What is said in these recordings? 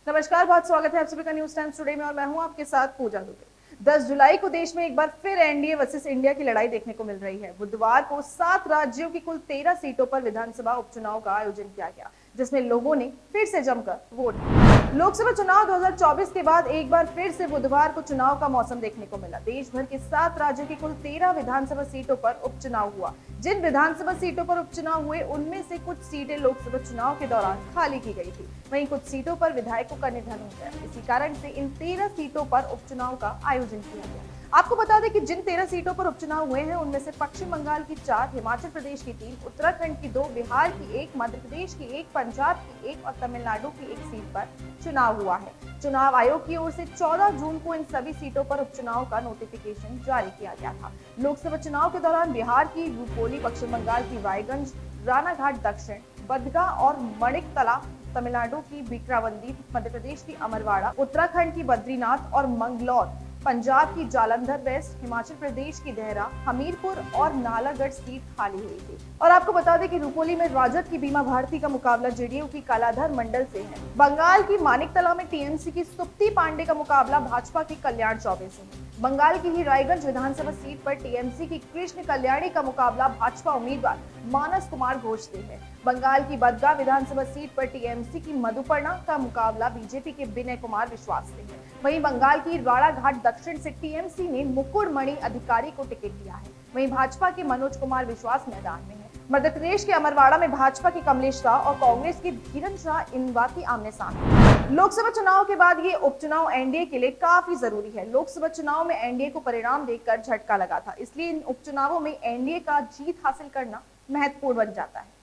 नमस्कार, बहुत स्वागत है आप सभी का न्यूज टाइम्स टुडे में और मैं हूं आपके साथ पूजा दुबे। 10 जुलाई को देश में एक बार फिर एनडीए वर्सेस इंडिया की लड़ाई देखने को मिल रही है। बुधवार को 7 राज्यों की कुल 13 सीटों पर विधानसभा उपचुनाव का आयोजन किया गया, जिसमें लोगों ने फिर से जमकर वोट दिया। लोकसभा चुनाव 2024 के बाद एक बार फिर से बुधवार को चुनाव का मौसम देखने को मिला। देश भर के 7 राज्यों की कुल 13 विधानसभा सीटों पर उपचुनाव हुआ। जिन विधानसभा सीटों पर उपचुनाव हुए उनमें से कुछ सीटें लोकसभा चुनाव के दौरान खाली की गई थी, वहीं कुछ सीटों पर विधायकों का निधन हो गया। इसी कारण से इन 13 सीटों पर उपचुनाव का आयोजन किया गया। आपको बता दें कि जिन 13 सीटों पर उपचुनाव हुए हैं उनमें से पश्चिम बंगाल की 4, हिमाचल प्रदेश की 3, उत्तराखंड की 2, बिहार की 1, मध्य प्रदेश की 1, पंजाब की 1 और तमिलनाडु की 1 सीट पर चुनाव हुआ है। चुनाव आयोग की ओर से 14 जून को इन सभी सीटों पर उपचुनाव का नोटिफिकेशन जारी किया गया था। लोकसभा चुनाव के दौरान बिहार की रुपोली, पश्चिम बंगाल की रायगंज, रानाघाट दक्षिण, बदगा और मणिकतला, तमिलनाडु की बिक्रावंदी, मध्य प्रदेश की अमरवाड़ा, उत्तराखंड की बद्रीनाथ और मंगलौर, पंजाब की जालंधर वेस्ट, हिमाचल प्रदेश की देहरा, हमीरपुर और नालागढ़ सीट खाली हुई थी। और आपको बता दें कि रुपोली में राजद की बीमा भारती का मुकाबला जेडीयू की कालाधर मंडल से है। बंगाल की मानिकतला में टीएमसी की सुप्ती पांडे का मुकाबला भाजपा की कल्याण चौबे से है। बंगाल की ही रायगंज विधानसभा सीट पर टीएमसी की कृष्ण कल्याणी का मुकाबला भाजपा उम्मीदवार मानस कुमार घोष से है। बंगाल की बदगा विधानसभा सीट पर टीएमसी की मधुपर्णा का मुकाबला बीजेपी के विनय कुमार विश्वास से है। वहीं बंगाल की राणाघाट दक्षिण से टीएमसी ने मुकुटमणि अधिकारी को टिकट दिया है। वहीं भाजपा के मनोज कुमार विश्वास मैदान में है। मध्य प्रदेश के अमरवाड़ा में भाजपा के कमलेश राव और कांग्रेस के धीरन शाह इंवाती आमने सामने। लोकसभा चुनाव के बाद ये उपचुनाव एनडीए के लिए काफी जरूरी है। लोकसभा चुनाव में एनडीए को परिणाम देखकर झटका लगा था, इसलिए इन उपचुनावों में एनडीए का जीत हासिल करना महत्वपूर्ण बन जाता है।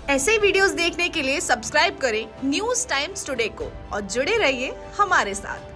ऐसे वीडियोस देखने के लिए सब्सक्राइब करें न्यूज टाइम्स टुडे को और जुड़े रहिए हमारे साथ।